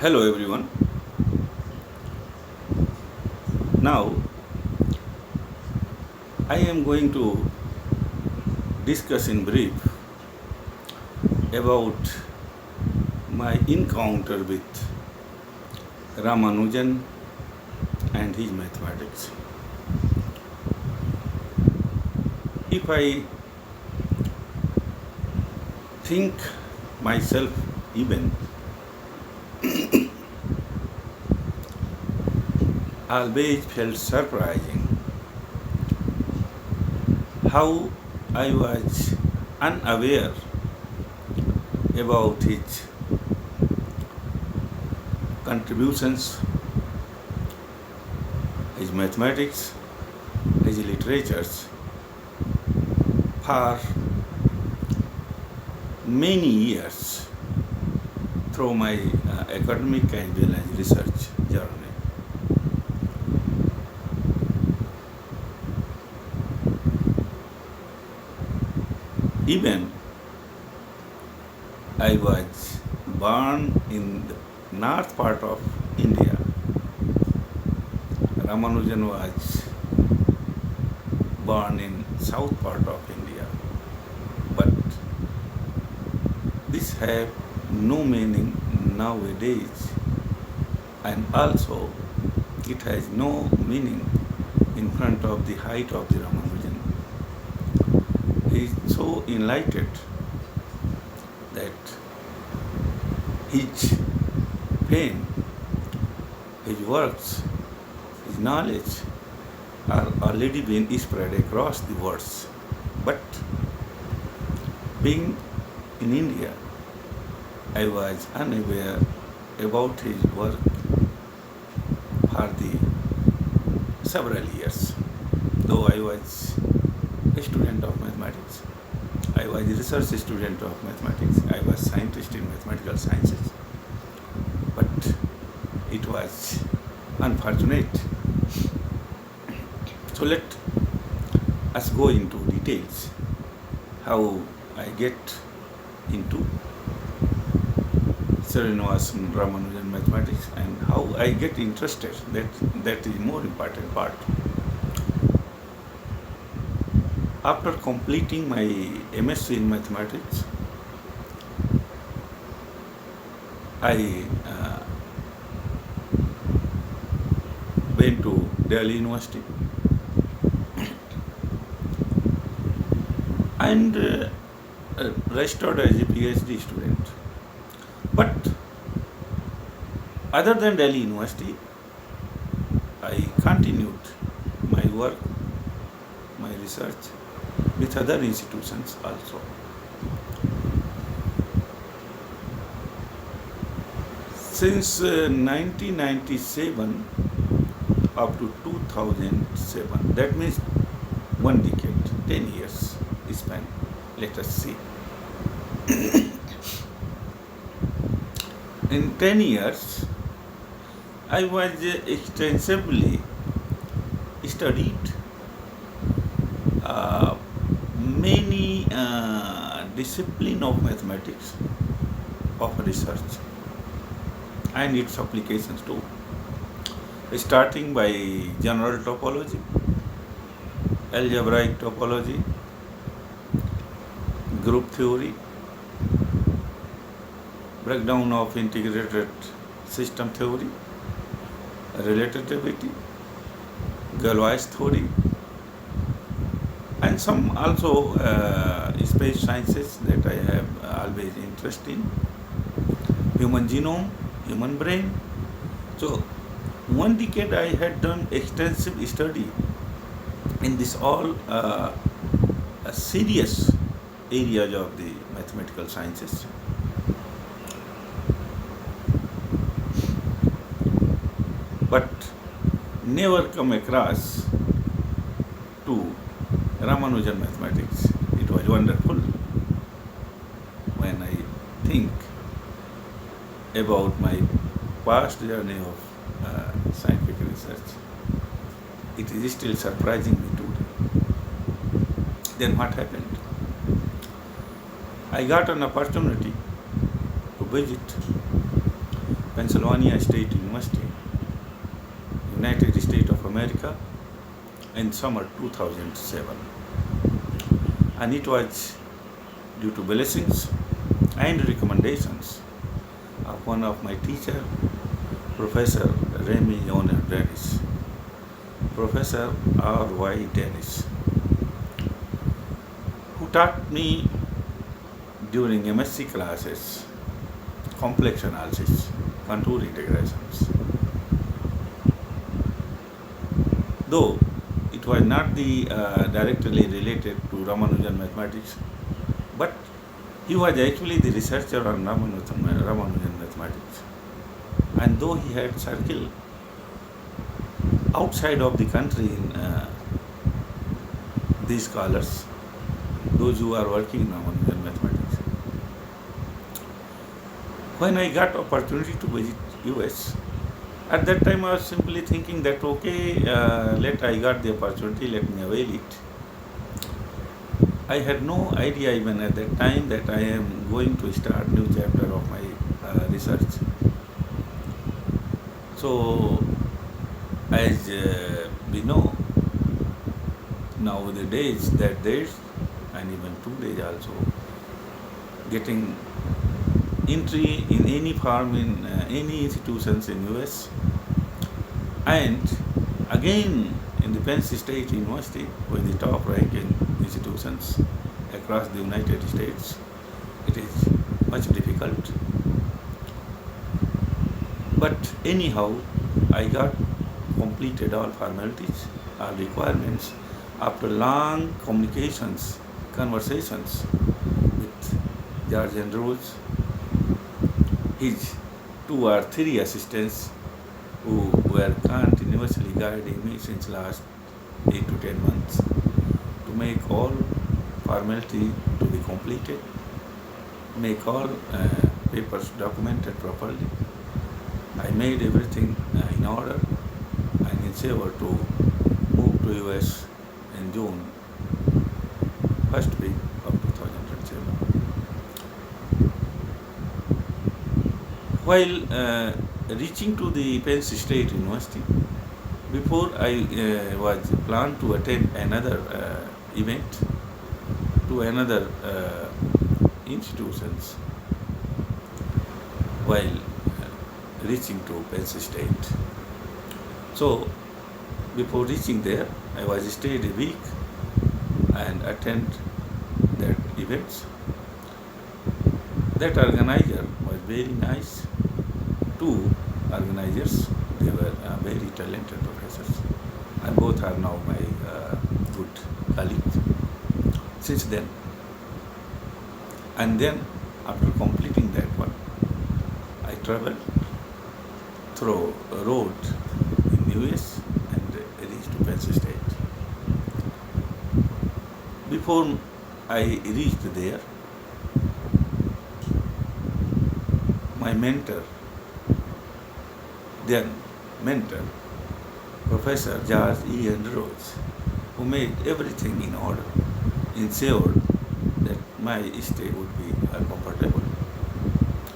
Hello everyone. Now I am going to discuss in brief about my encounter with Ramanujan and his mathematics. If I think myself even always felt surprising how I was unaware about his contributions, his mathematics, his literatures for many years through my academic as well as research journey. Even I was born in the north part of India. Ramanujan was born in south part of India. But this have no meaning nowadays, and also it has no meaning in front of the height of the Ramanujan. He is so enlightened that his fame, his works, his knowledge are already being spread across the world. But being in India, I was unaware about his work for the several years. Though I was a student of mathematics, I was a research student of mathematics, I was scientist in mathematical sciences. But it was unfortunate. So let us go into details how I get into Srinivasan Ramanujan mathematics and how I get interested. That is more important part. After completing my MSc in mathematics, I went to Delhi University and registered as a PhD student. But other than Delhi University, I continued my work, my research with other institutions also. Since 1997 up to 2007, that means one decade, 10 years span. Let us see. In 10 years, I was extensively studied many discipline of mathematics, of research, and its applications too. Starting by general topology, algebraic topology, group theory, breakdown of integrated system theory, relativity, Galois theory, and some also space sciences that I have always interest in, human genome, human brain. So one decade I had done extensive study in this all serious areas of the mathematical sciences. But never come across to Ramanujan mathematics. It was wonderful when I think about my past journey of scientific research. It is still surprising me today. Then what happened? I got an opportunity to visit Pennsylvania State University, United States of America, in summer 2007. And it was due to blessings and recommendations of one of my teacher, Professor Ramanujan Dennis, Professor R.Y. Dennis, who taught me during MSc classes complex analysis, contour integrations. Though it was not the directly related to Ramanujan mathematics, but he was actually the researcher on Ramanujan mathematics. And though he had circled outside of the country in these scholars, those who are working in Ramanujan mathematics, when I got opportunity to visit US, at that time I was simply thinking that okay, I got the opportunity, let me avail it. I had no idea even at that time that I am going to start new chapter of my research. So, as we know, nowadays that days, and even today also, getting entry in any form in any institutions in US, and again in the Penn State University with the top ranking institutions across the United States, it is much difficult. But anyhow, I got completed all formalities, all requirements after long conversations with George Andrews, his 2 or 3 assistants who were continuously guiding me since last 8 to 10 months to make all formality to be completed, make all papers documented properly. I made everything in order and endeavored to move to US in June, first week of 2007. While reaching to the Penn State University, before I was planned to attend another event to another institutions while reaching to Penn State. So, before reaching there, I was stayed a week and attend that events. That organizer was very nice. 2 organizers, they were very talented professors, and both are now my good colleagues since then. And then, after completing that one, I traveled through a road in US and reached to Penn State. Before I reached there, my then mentor, Professor George E. Andrews, who made everything in order, ensured that my stay would be comfortable.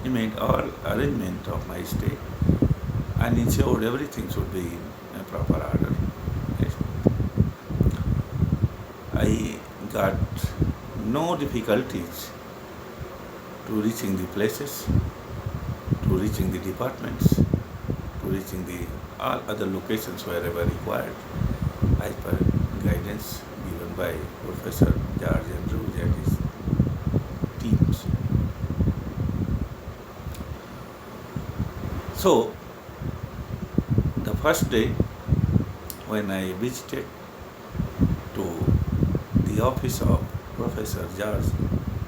He made all arrangement of my stay and ensured everything should be in a proper order. I got no difficulties to reaching the places, to reaching the departments, to reaching the all other locations wherever required, as per guidance given by Professor George Andrews and his teams. So, the first day when I visited to the office of Professor George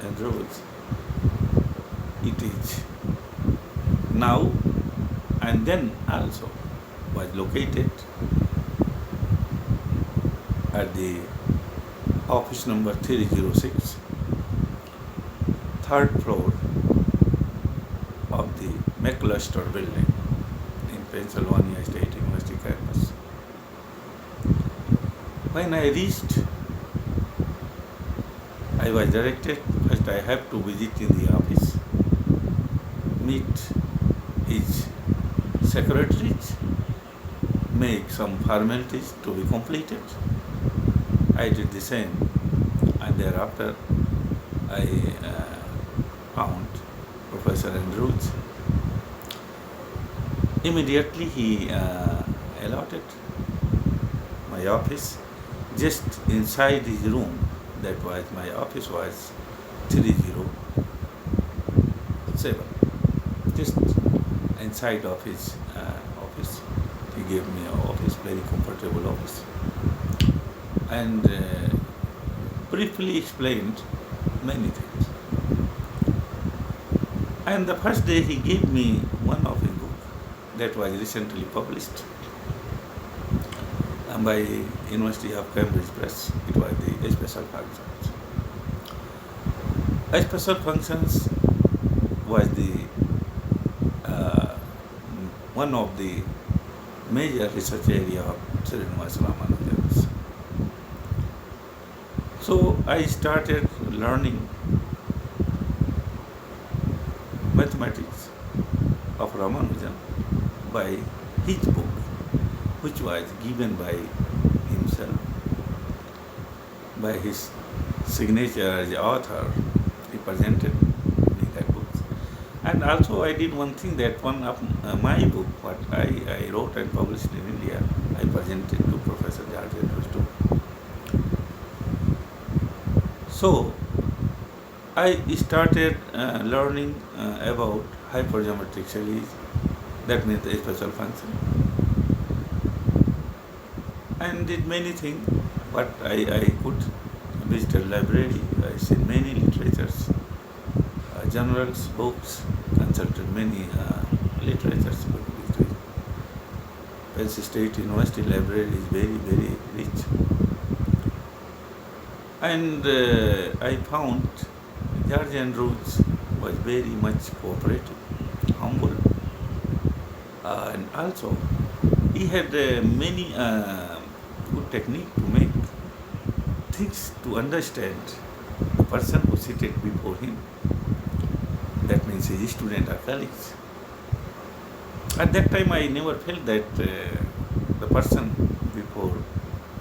Andrews, it is now and then also was located at the office number 306, third floor of the McCluster building in Pennsylvania State University campus. When I reached, I was directed, first I have to visit in the office, meet his secretaries make some formalities to be completed. I did the same, and thereafter I found Professor Andrews. Immediately he allotted my office just inside his room. That was my office was 307. Just inside of his office, he gave me an office, very comfortable office, and briefly explained many things. And the first day he gave me one of his books that was recently published by University of Cambridge Press. It was the Special Functions. Special Functions was the one of the major research area of Srinivas Ramanujan's. So I started learning mathematics of Ramanujan by his book, which was given by himself, by his signature as author. He presented me that book. And also I did one thing, that one of my book, what I wrote and published in India, I presented to Professor George Andrews too. So I started learning about hypergeometric series, that means the special function, and did many things. But I could visit a library, I seen many literatures, journals, books, consulted many literatures. Penn State University library is very, very rich. And I found George Andrews was very much cooperative, humble, and also he had many good technique to make things to understand the person who seated before him. That means his student or colleagues. At that time, I never felt that the person before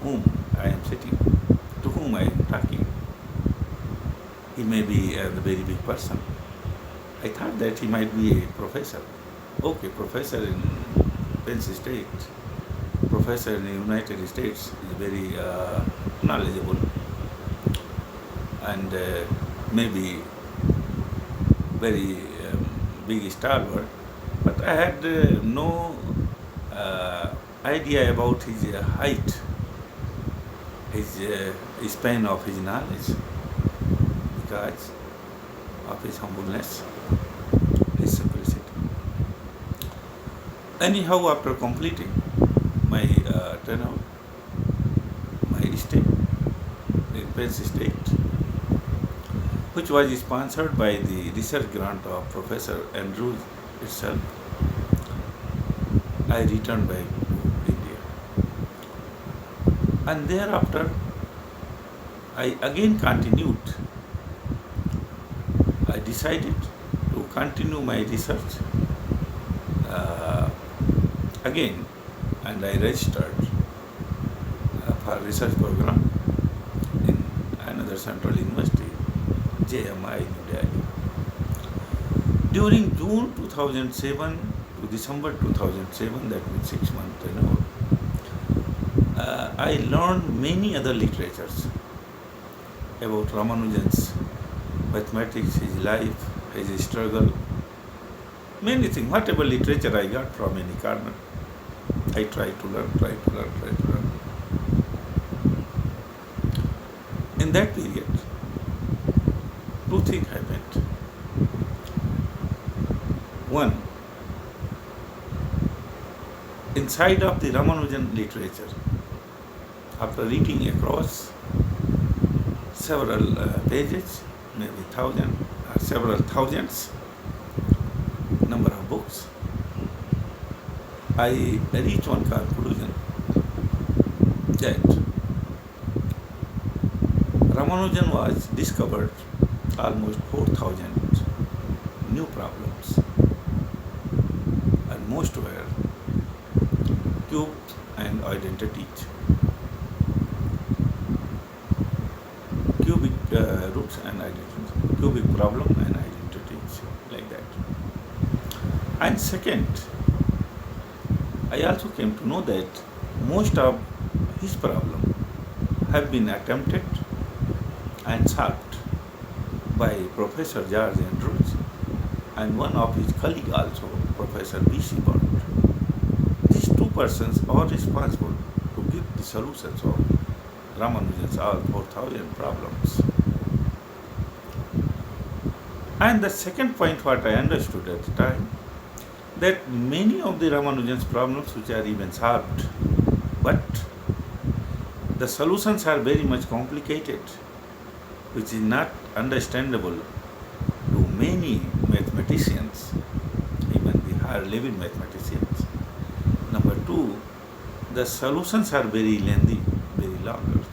whom I am sitting, to whom I am talking, he may be a very big person. I thought that he might be a professor. Okay, professor in Penn State, professor in the United States is very knowledgeable and maybe very big stalwart. But I had no idea about his height, his span of his knowledge, because of his humbleness, his simplicity. Anyhow, after completing my tenure, my stay in Penn State, which was sponsored by the research grant of Professor Andrews itself, I returned back to India. And thereafter, I again continued. I decided to continue my research again, and I registered for research program in another central university, JMI, New Delhi. During June 2007 to December 2007, that means 6 months tenure, I learned many other literatures about Ramanujan's mathematics, his life, his struggle, many things. Whatever literature I got from any corner, I tried to learn. In that period, two things happened. One, inside of the Ramanujan literature, after reading across several pages, maybe 1,000 or several thousands number of books, I reached one conclusion that Ramanujan was discovered almost 4,000 new problems, and most were cube and identities, cubic roots and identities, cubic problem and identities, like that. And second, I also came to know that most of his problem have been attempted and solved by Professor George Andrews and one of his colleague also, Professor B.C. Bond. These two persons are responsible to give the solutions of Ramanujan's all 4,000 problems. And the second point what I understood at the time, that many of the Ramanujan's problems which are even solved, but the solutions are very much complicated, which is not understandable to many mathematicians, even the higher level mathematicians. Number two, the solutions are very lengthy, very long.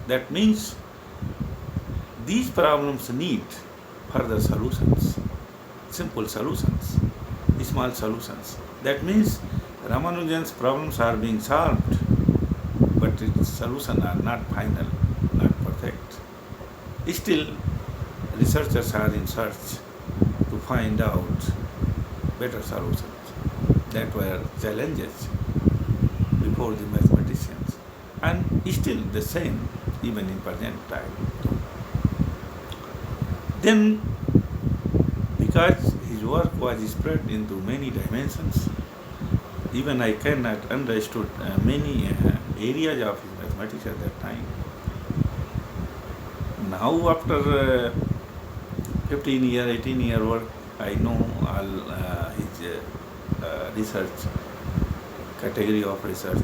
That means these problems need further solutions, simple solutions, small solutions. That means Ramanujan's problems are being solved, but its solutions are not final, not perfect. Still, researchers are in search to find out better solutions. That were challenges before the mathematicians, and still the same even in present time. Then, because his work was spread into many dimensions, even I cannot understood many areas of his mathematics at that time. Now, after 15-year, 18-year work, I know all his research, category of research.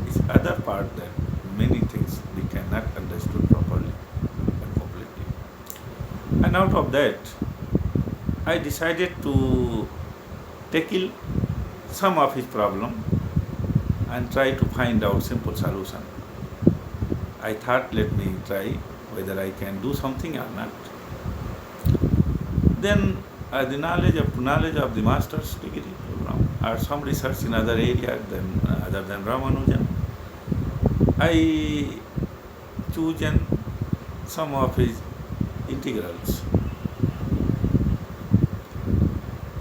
Is other part that many things we cannot understood properly and completely. And out of that, I decided to tackle some of his problem and try to find out simple solution. I thought, let me try whether I can do something or not. Then the knowledge of the master's degree program or some research in other areas than other than Ramanujan, I chosen some of his integrals,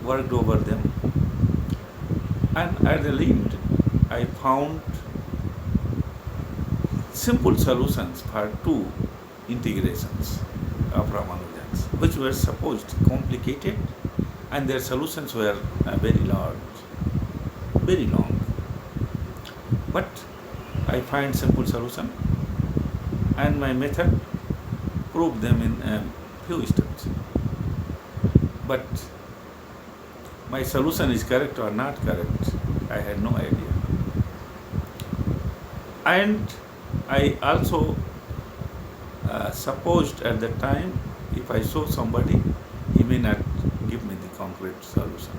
worked over them, and at the end I found simple solutions for two integrations of Ramanujan's, which were supposed complicated, and their solutions were very large, very long. But I find simple solution, and my method proved them in a few steps. But my solution is correct or not correct, I had no idea. And I also supposed at that time, if I show somebody, he may not give me the concrete solution.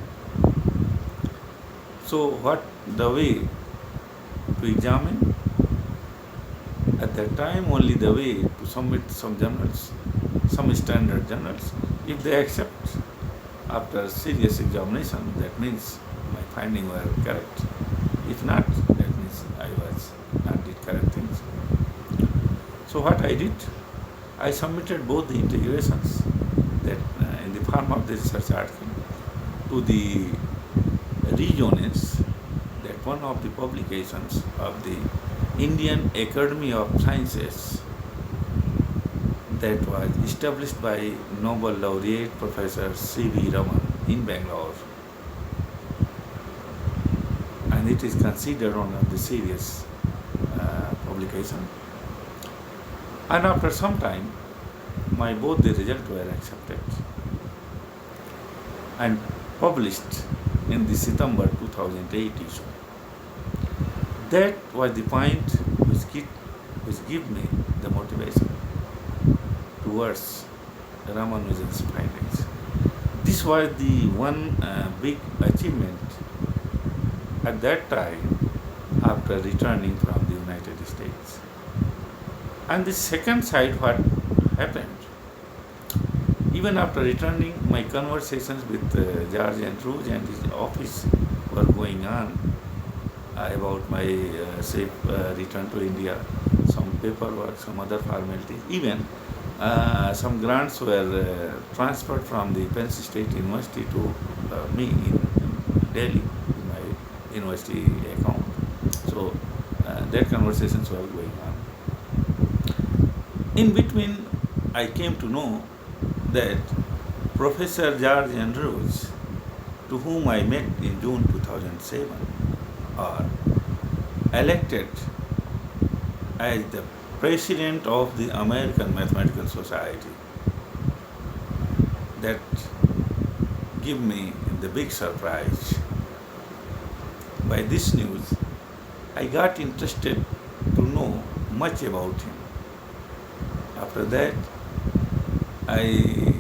So what the way to examine? At that time, only the way to submit some journals, some standard journals. If they accept after serious examination, that means my findings were correct. If not, that means I was not did correct things. So what I did, I submitted both the integrations that in the form of the research article to the regions, that one of the publications of the Indian Academy of Sciences that was established by Nobel laureate Professor C.V. Raman in Bangalore, and it is considered one of the serious publication. And after some time, my both the results were accepted and published in the September 2008 issue. That was the point which gave me the motivation towards Ramanujan's findings. This was the one big achievement at that time after returning from the United States. And the second side, what happened, even after returning, my conversations with George Andrews and his office were going on about my safe return to India, some paperwork, some other formalities. Even some grants were transferred from the Penn State University to me in Delhi, in my university account. So that conversations were going on. In between, I came to know that Professor George Andrews, to whom I met in June 2007, are elected as the president of the American Mathematical Society. That gave me the big surprise. By this news, I got interested to know much about him. After that, I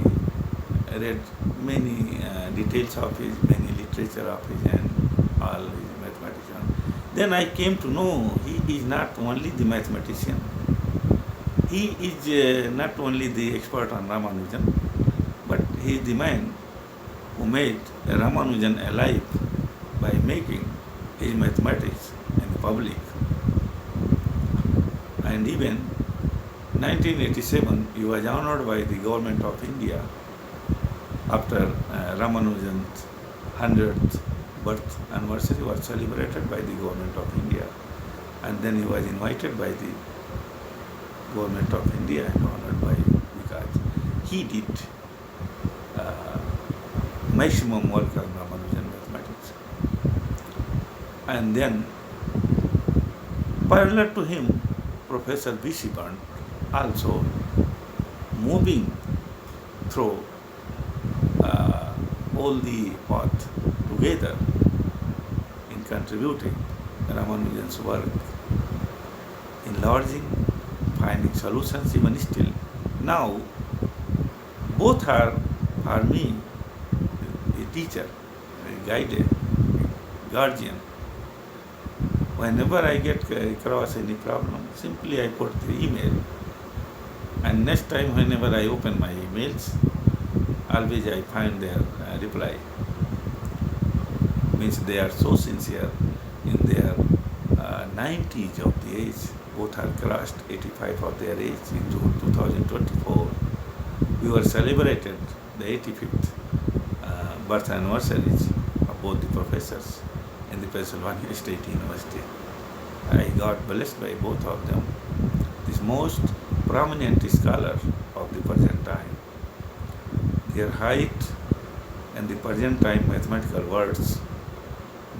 read many details of his, many literature of his, and all his mathematician. Then I came to know he is not only the mathematician, he is not only the expert on Ramanujan, but he is the man who made Ramanujan alive by making his mathematics in public. And even 1987, he was honored by the government of India after Ramanujan's 100th birth anniversary was celebrated by the government of India. And then he was invited by the government of India and honored by, because he did maximum work on Ramanujan mathematics. And then, parallel to him, Professor B.C. Bond also moving through all the path together in contributing Ramanujan's work, enlarging, finding solutions even still. Now, both are for me a teacher, a guide, a guardian. Whenever I get across any problem, simply I put the email, and next time whenever I open my emails, always I find their reply. Means they are so sincere in their 90s of the age. Both are crossed 85 of their age in June 2024. We were celebrated the 85th birth anniversaries of both the professors in the Pennsylvania State University. I got blessed by both of them. This most prominent scholar of the present time. Their height and the present time mathematical words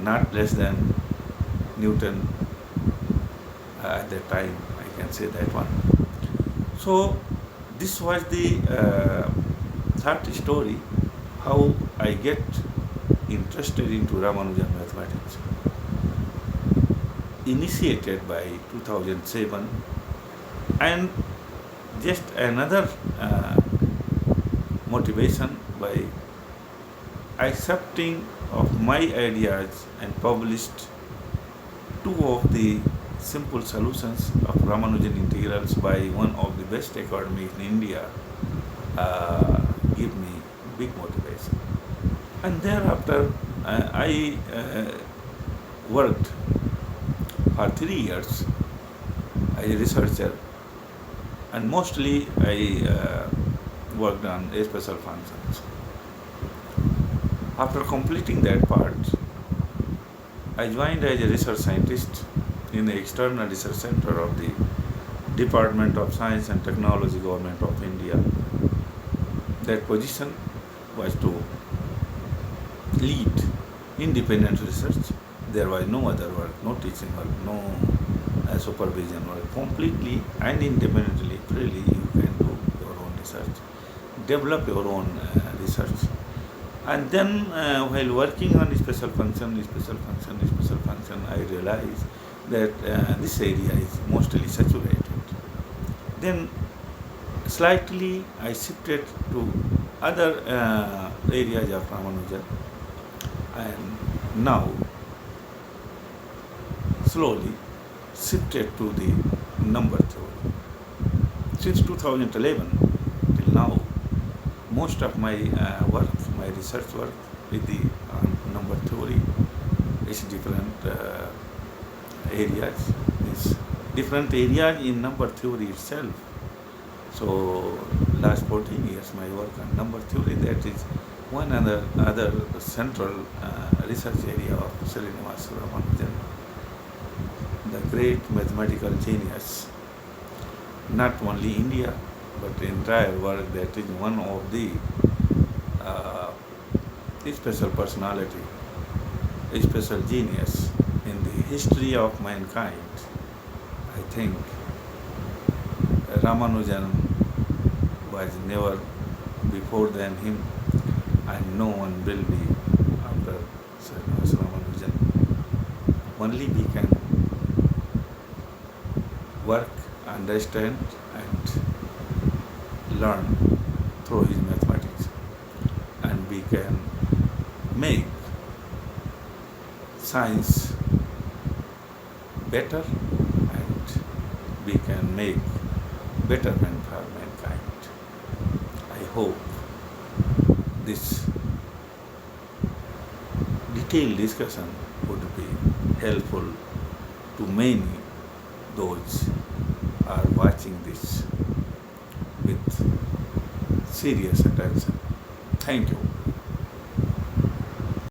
not less than Newton at that time, I can say that one. So this was the third story, how I get interested into Ramanujan mathematics. Initiated by 2007, and just another motivation by accepting of my ideas and published two of the simple solutions of Ramanujan integrals by one of the best academics in India give me big motivation. And thereafter I worked for 3 years as a researcher, and mostly I worked on special functions. After completing that part, I joined as a research scientist in the external research center of the Department of Science and Technology, Government of India. That position was to lead independent research. There was no other work, no teaching work, no supervision work. Completely and independently, freely, you can do your own research, develop your own research. And then while working on special function, I realized that this area is mostly saturated. Then slightly I shifted to other areas of Ramanujan, and now slowly shifted to the number theory. Since 2011 till now, most of my work, my research work with the number theory, It's different areas. It's different areas in number theory itself. So last 14 years my work on number theory, that is one other central research area of Srinivas Ramanujan, the great mathematical genius, not only India but the entire world. That is one of the uh, special personality, a special genius in the history of mankind. I think Ramanujan was never before than him, and no one will be after Srinivas Ramanujan. Only we can work, understand, and learn through his mathematics, and we can make science better, and we can make betterment for mankind. I hope this detailed discussion would be helpful to many those are watching this with serious attention. Thank you.